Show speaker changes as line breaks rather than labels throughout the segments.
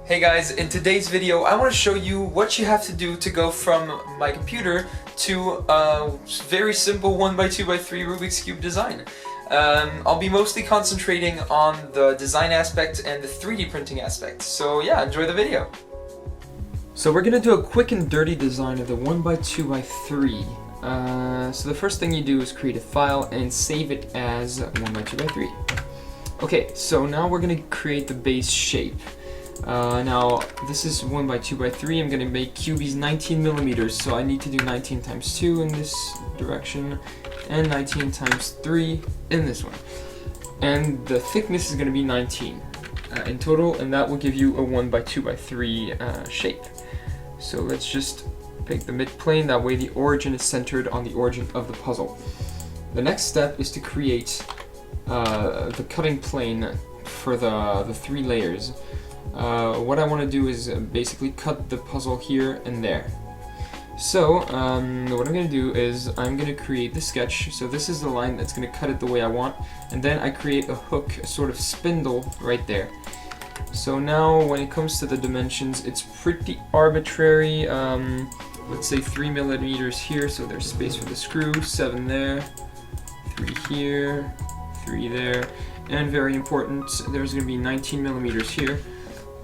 Hey guys, in today's video I want to show you what you have to do to go from my computer to a very simple 1x2x3 Rubik's Cube design. I'll be mostly concentrating on the design aspect and the 3D printing aspect, so yeah, enjoy the video. So we're gonna do a quick and dirty design of the 1x2x3. So the first thing you do is create a file and save it as 1x2x3. Okay, so now we're gonna create the base shape. Now this is 1x2x3. I'm gonna make cubies 19 millimeters, so I need to do 19 times 2 in this direction and 19 times 3 in this one. And the thickness is gonna be 19 in total, and that will give you a 1x2x3 shape. So let's just pick the midplane, that way the origin is centered on the origin of the puzzle. The next step is to create the cutting plane for the 3 layers. What I want to do is basically cut the puzzle here and there. So what I'm going to do is I'm going to create the sketch. So this is the line that's going to cut it the way I want, and then I create a hook, a sort of spindle right there. So now when it comes to the dimensions, it's pretty arbitrary. Let's say 3 millimeters here, so there's space for the screw, 7 there, 3 here, 3 there, and very important, there's going to be 19 millimeters here.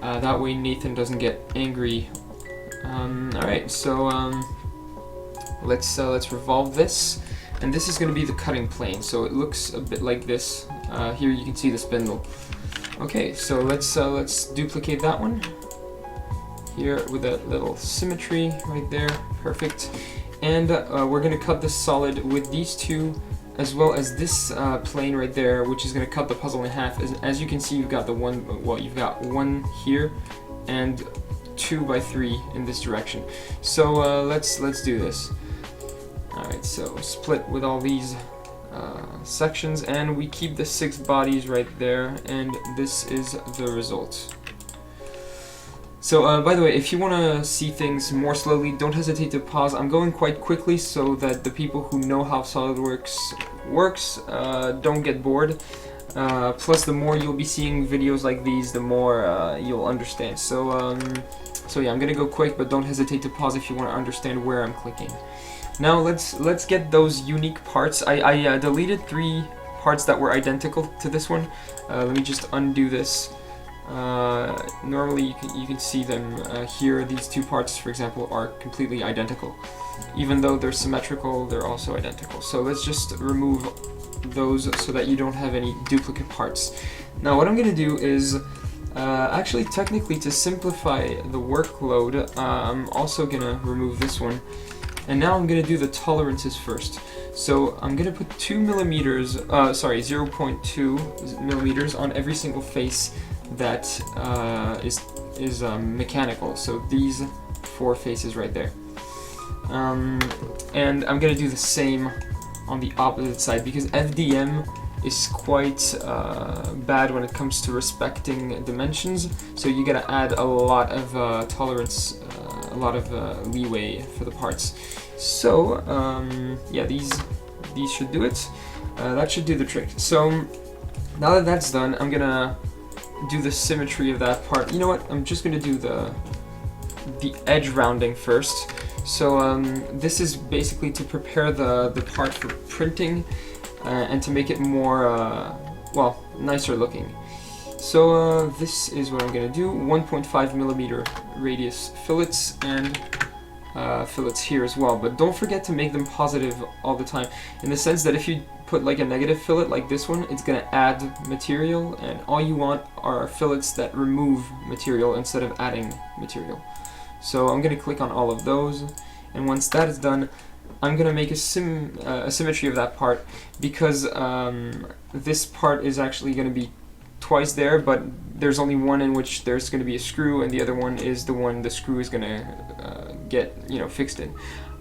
That way Nathan doesn't get angry. Alright, so let's revolve this, and this is going to be the cutting plane, so it looks a bit like this. Here you can see the spindle. Okay, so let's duplicate that one here with a little symmetry right there. Perfect. And we're going to cut this solid with these two, as well as this plane right there, which is going to cut the puzzle in half. As you can see, you've got you've got 1 here and 2x3 in this direction. So let's do this. Alright, so split with all these sections, and we keep the 6 bodies right there, and this is the result. So by the way, if you want to see things more slowly, don't hesitate to pause. I'm going quite quickly so that the people who know how SolidWorks works don't get bored. Plus, the more you'll be seeing videos like these, the more you'll understand. So yeah, I'm gonna go quick, but don't hesitate to pause if you want to understand where I'm clicking. Now let's get those unique parts. I deleted 3 parts that were identical to this one. Let me just undo this. Normally you can see them here. These 2 parts, for example, are completely identical. Even though they're symmetrical, they're also identical. So let's just remove those so that you don't have any duplicate parts. Now what I'm going to do is, actually technically to simplify the workload, I'm also going to remove this one. And now I'm going to do the tolerances first. So I'm going to put 2 millimeters, 0.2 millimeters on every single face that is mechanical. So these 4 faces right there. And I'm going to do the same on the opposite side, because FDM is quite bad when it comes to respecting dimensions. So you got to add a lot of tolerance, a lot of leeway for the parts. So yeah, these should do it. That should do the trick. So now that that's done, I'm gonna do the symmetry of that part. You know what? I'm just gonna do the edge rounding first. So this is basically to prepare the part for printing and to make it more well, nicer looking. So this is what I'm gonna do: 1.5 millimeter radius fillets, and fillets here as well. But don't forget to make them positive all the time, in the sense that if you put like a negative fillet like this one, it's gonna add material, and all you want are fillets that remove material instead of adding material. So I'm gonna click on all of those, and once that is done, I'm gonna make a symmetry of that part, because this part is actually gonna be twice there, but there's only one in which there's going to be a screw, and the other one is the one the screw is going to get fixed in.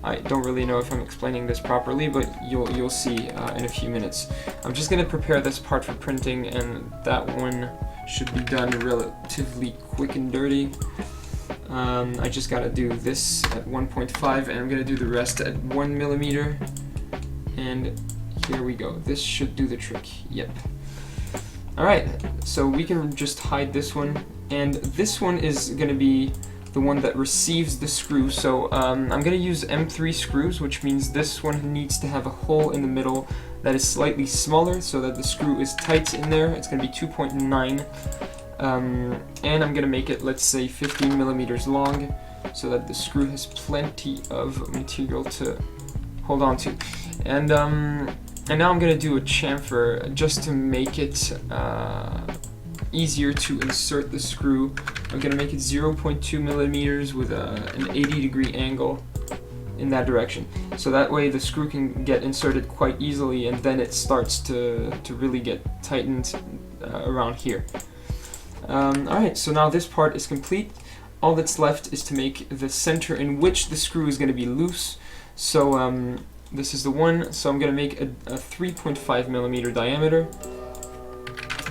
I don't really know if I'm explaining this properly, but you'll see in a few minutes. I'm just going to prepare this part for printing, and that one should be done relatively quick and dirty. I just got to do this at 1.5, and I'm going to do the rest at 1 millimeter. And here we go. This should do the trick. Yep. Alright, so we can just hide this one, and this one is going to be the one that receives the screw. So I'm going to use M3 screws, which means this one needs to have a hole in the middle that is slightly smaller so that the screw is tight in there. It's going to be 2.9, and I'm going to make it, let's say, 15 millimeters long so that the screw has plenty of material to hold on to. And now I'm going to do a chamfer just to make it easier to insert the screw. I'm going to make it 0.2 millimeters with an 80-degree angle in that direction. So that way the screw can get inserted quite easily, and then it starts to really get tightened around here. Alright, so now this part is complete. All that's left is to make the center in which the screw is going to be loose. So this is the one, so I'm going to make a 3.5 millimeter diameter.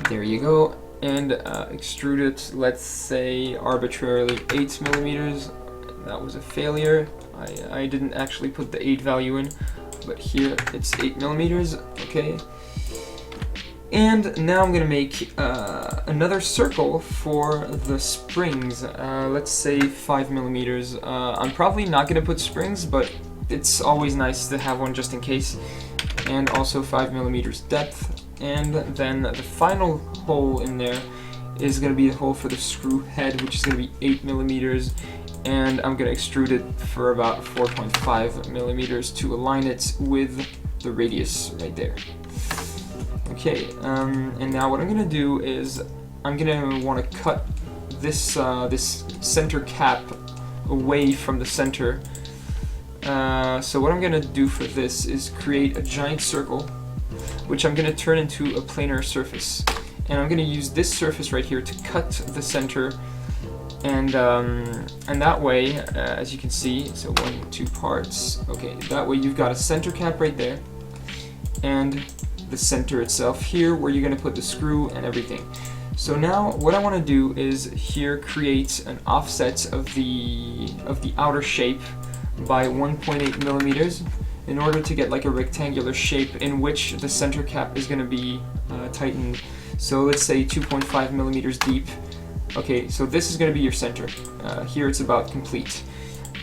There you go. And extrude it, let's say arbitrarily 8 millimeters. That was a failure. I didn't actually put the 8 value in, but here it's 8 millimeters. Okay. And now I'm gonna make another circle for the springs. Let's say 5 millimeters. I'm probably not gonna put springs, but it's always nice to have one just in case. And also 5 millimeters depth. And then the final hole in there is going to be the hole for the screw head, which is going to be 8 millimeters, and I'm going to extrude it for about 4.5 millimeters to align it with the radius right there. Okay, and now what I'm going to do is I'm going to want to cut this this center cap away from the center. So what I'm going to do for this is create a giant circle, which I'm going to turn into a planar surface. And I'm going to use this surface right here to cut the center, and that way, as you can see, so 1, 2 parts, okay, that way you've got a center cap right there, and the center itself here where you're going to put the screw and everything. So now what I want to do is here create an offset of the outer shape by 1.8 millimeters. In order to get like a rectangular shape in which the center cap is going to be tightened. So let's say 2.5 millimeters deep. Okay, so this is going to be your center. Here it's about complete.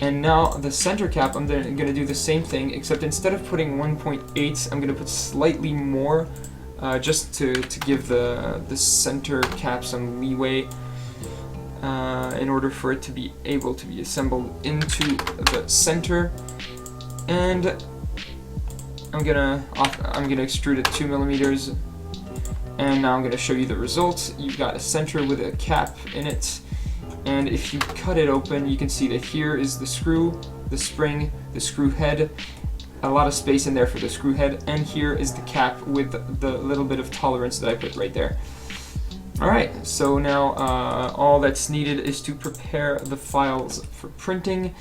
And now the center cap, I'm going to do the same thing, except instead of putting 1.8, I'm going to put slightly more, just to give the center cap some leeway, in order for it to be able to be assembled into the center. And I'm gonna extrude it 2 millimeters, and now I'm gonna show you the results. You've got a center with a cap in it, and if you cut it open, you can see that here is the screw, the spring, the screw head, a lot of space in there for the screw head, and here is the cap with the little bit of tolerance that I put right there. Alright, so now all that's needed is to prepare the files for printing.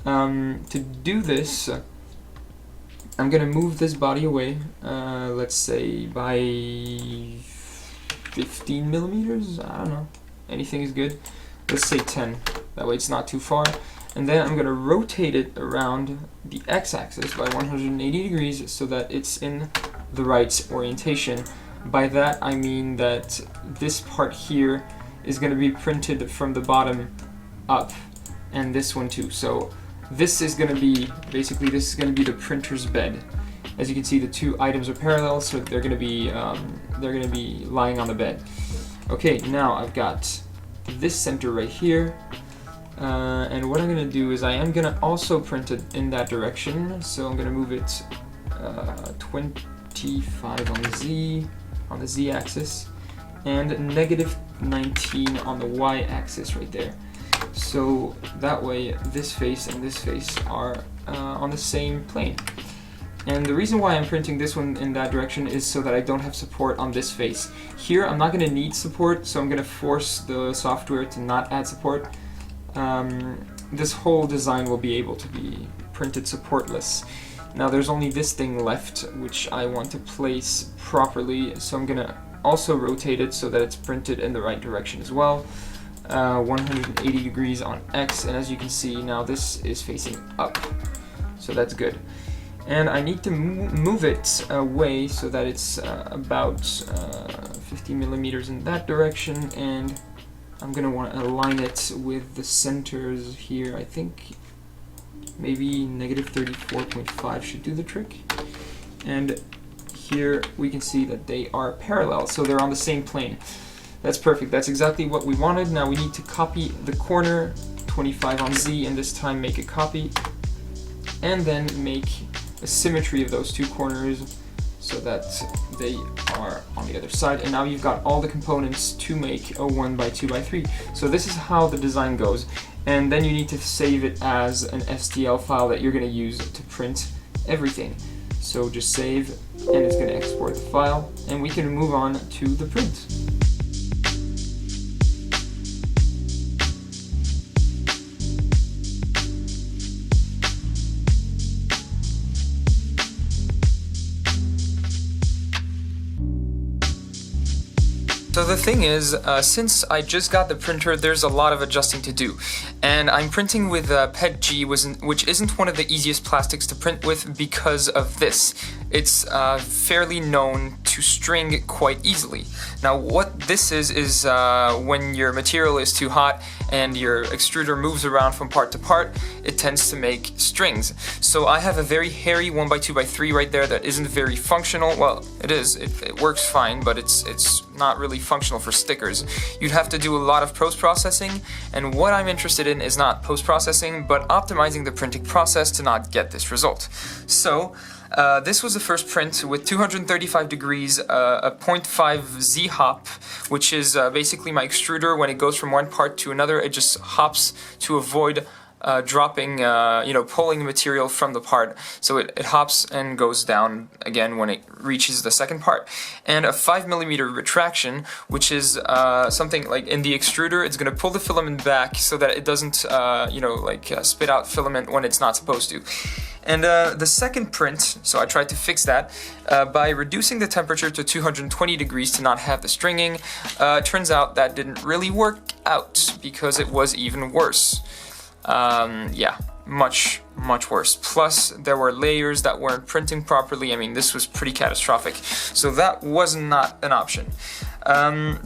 To do this, I'm going to move this body away, let's say by 15 millimeters, I don't know, anything is good. Let's say 10, that way it's not too far. And then I'm going to rotate it around the x-axis by 180 degrees so that it's in the right orientation. By that I mean that this part here is going to be printed from the bottom up, and this one too. So this is going to be, basically this is going to be the printer's bed. As you can see, the two items are parallel, so they're going to be lying on the bed. Okay, now I've got this center right here, and what I'm going to do is I am going to also print it in that direction. So I'm going to move it 25 on the z-axis, and -19 on the y-axis right there. So that way this face and this face are on the same plane. And the reason why I'm printing this one in that direction is so that I don't have support on this face. Here I'm not going to need support, so I'm going to force the software to not add support. This whole design will be able to be printed supportless. Now there's only this thing left, which I want to place properly, so I'm going to also rotate it so that it's printed in the right direction as well. 180 degrees on X, and as you can see now this is facing up, so that's good. and I need to move it away so that it's about 50 millimeters in that direction, and I'm gonna want to align it with the centers here. I think maybe negative 34.5 should do the trick. And here we can see that they are parallel, so they're on the same plane. That's perfect, that's exactly what we wanted. Now we need to copy the corner, 25 on Z, and this time make a copy, and then make a symmetry of those two corners so that they are on the other side. And now you've got all the components to make a 1x2x3. So this is how the design goes, and then you need to save it as an STL file that you're going to use to print everything. So just save, and it's going to export the file, and we can move on to the print. So the thing is, since I just got the printer, there's a lot of adjusting to do. And I'm printing with PETG, which isn't one of the easiest plastics to print with because of this. It's fairly known to string quite easily. Now what this is when your material is too hot and your extruder moves around from part to part, it tends to make strings. So I have a very hairy 1x2x3 right there that isn't very functional. Well, it is, it works fine, but it's not really functional for stickers. You'd have to do a lot of post-processing, and what I'm interested in is not post-processing, but optimizing the printing process to not get this result. So this was the first print with 235 degrees, a 0.5 Z hop, which is basically my extruder. When it goes from one part to another, it just hops to avoid dropping, pulling the material from the part. So it hops and goes down again when it reaches the second part. And a 5mm retraction, which is something like in the extruder, it's going to pull the filament back so that it doesn't, spit out filament when it's not supposed to. And the second print, so I tried to fix that by reducing the temperature to 220 degrees to not have the stringing. Turns out that didn't really work out because it was even worse. Much worse. Plus, there were layers that weren't printing properly. I mean, this was pretty catastrophic. So that was not an option.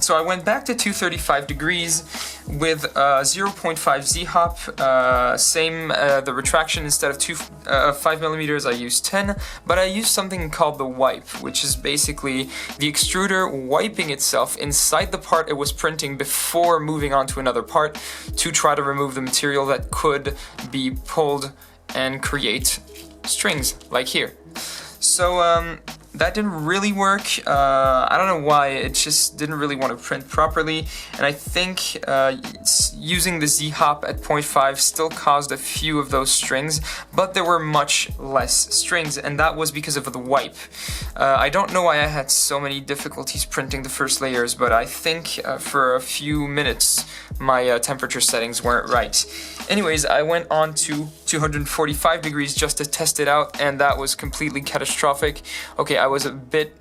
So I went back to 235 degrees with 0.5 Z hop, the retraction instead of 5mm I used 10, but I used something called the wipe, which is basically the extruder wiping itself inside the part it was printing before moving on to another part to try to remove the material that could be pulled and create strings like here. So that didn't really work. I don't know why, it just didn't really want to print properly, and I think using the Z-hop at 0.5 still caused a few of those strings, but there were much less strings, and that was because of the wipe. I don't know why I had so many difficulties printing the first layers, but I think for a few minutes my temperature settings weren't right. Anyways, I went on to 245 degrees just to test it out, and that was completely catastrophic. Okay, I was a bit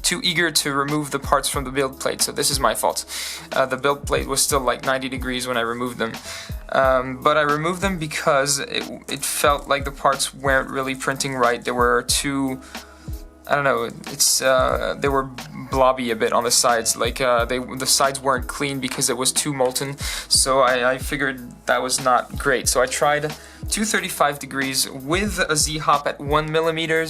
too eager to remove the parts from the build plate, so this is my fault. The build plate was still like 90 degrees when I removed them. But I removed them because it felt like the parts weren't really printing right. They were too, I don't know, they were blobby a bit on the sides, like the sides weren't clean because it was too molten, so I figured that was not great. So I tried 235 degrees with a Z-hop at 1 millimeter,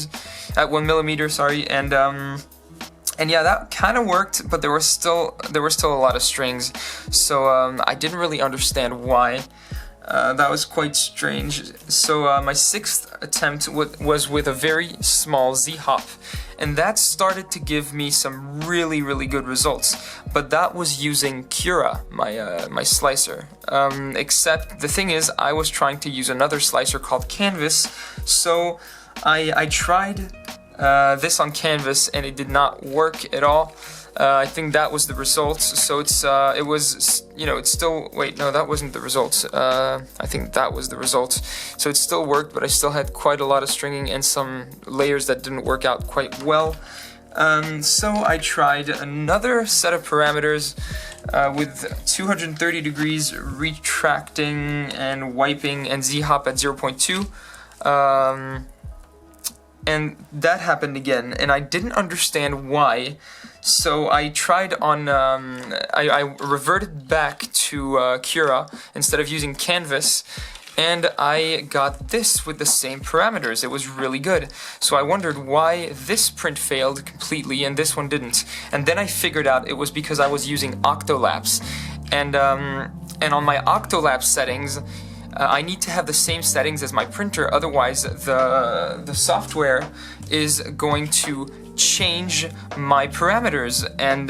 and yeah, that kind of worked, but there were still a lot of strings, so I didn't really understand why. That was quite strange. So my sixth attempt was with a very small Z-hop, and that started to give me some really good results. But that was using Cura, my slicer. Except the thing is, I was trying to use another slicer called Canvas, so I tried this on Canvas, and it did not work at all. I think that was the result. So it's still, wait, no, that wasn't the result. I think that was the result. So it still worked, but I still had quite a lot of stringing and some layers that didn't work out quite well. So I tried another set of parameters with 230 degrees retracting and wiping and Z-hop at 0.2. and that happened again, and I didn't understand why. So I tried on, I reverted back to Cura instead of using Canvas, and I got this with the same parameters. It was really good. So I wondered why this print failed completely and this one didn't. And then I figured out it was because I was using Octolapse. And on my Octolapse settings, I need to have the same settings as my printer, otherwise the software is going to change my parameters and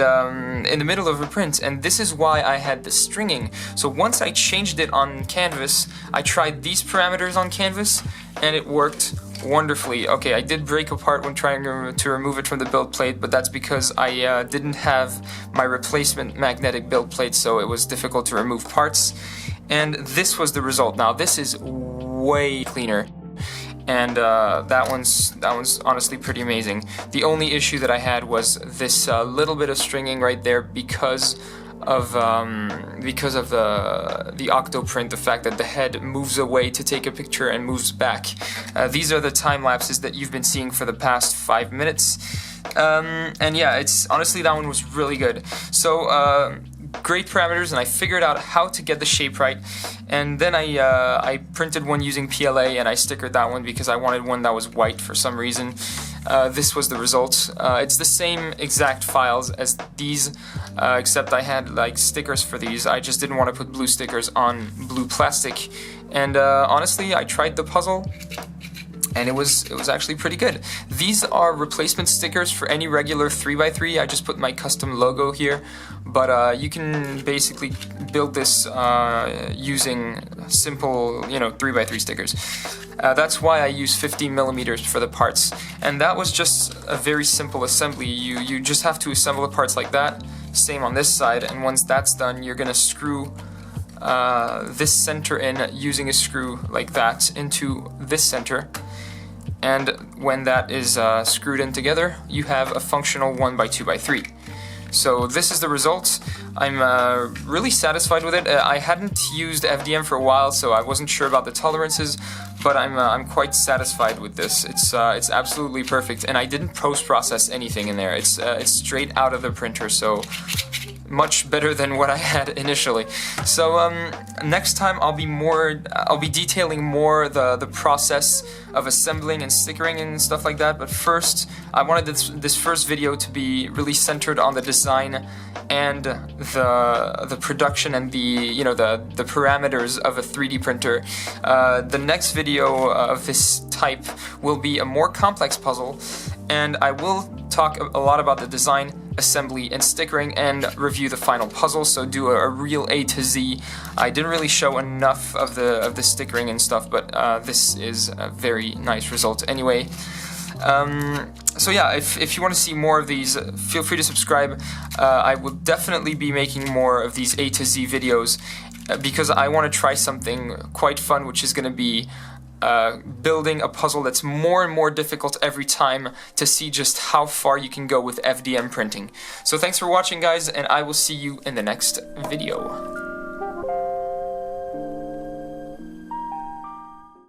in the middle of a print, and this is why I had the stringing. So once I changed it on Canvas, I tried these parameters on Canvas and it worked wonderfully. Okay, I did break apart when trying to remove it from the build plate, but that's because I didn't have my replacement magnetic build plate, so it was difficult to remove parts. And this was the result. Now this is way cleaner. And that one's honestly pretty amazing. The only issue that I had was this little bit of stringing right there because of the octo print, the fact that the head moves away to take a picture and moves back. These are the time lapses that you've been seeing for the past 5 minutes. And yeah, it's honestly, that one was really good. So great parameters, and I figured out how to get the shape right, and then I printed one using PLA and I stickered that one because I wanted one that was white for some reason. This was the result. It's the same exact files as these, except I had like stickers for these. I just didn't want to put blue stickers on blue plastic, and honestly I tried the puzzle and it was actually pretty good. These are replacement stickers for any regular 3x3. I just put my custom logo here, but you can basically build this using simple, 3x3 stickers. That's why I use 15mm for the parts, and that was just a very simple assembly. You just have to assemble the parts like that, same on this side, and once that's done, you're gonna screw this center in using a screw like that into this center, and when that is screwed in together, you have a functional 1x2x3. So this is the result. I'm really satisfied with it. I hadn't used FDM for a while, so I wasn't sure about the tolerances, but I'm quite satisfied with this. It's absolutely perfect, and I didn't post-process anything in there. It's straight out of the printer, so much better than what I had initially. So next time I'll be detailing more the process of assembling and stickering and stuff like that. But first, I wanted this first video to be really centered on the design and the production and the parameters of a 3D printer. The next video of this type will be a more complex puzzle, and I will talk a lot about the design, assembly, and stickering, and review the final puzzle, so do a real A to Z. I didn't really show enough of the stickering and stuff, but this is a very nice result anyway. So yeah, if you want to see more of these, feel free to subscribe. I will definitely be making more of these A to Z videos, because I want to try something quite fun, which is going to be building a puzzle that's more and more difficult every time, to see just how far you can go with FDM printing. So thanks for watching, guys, and I will see you in the next video.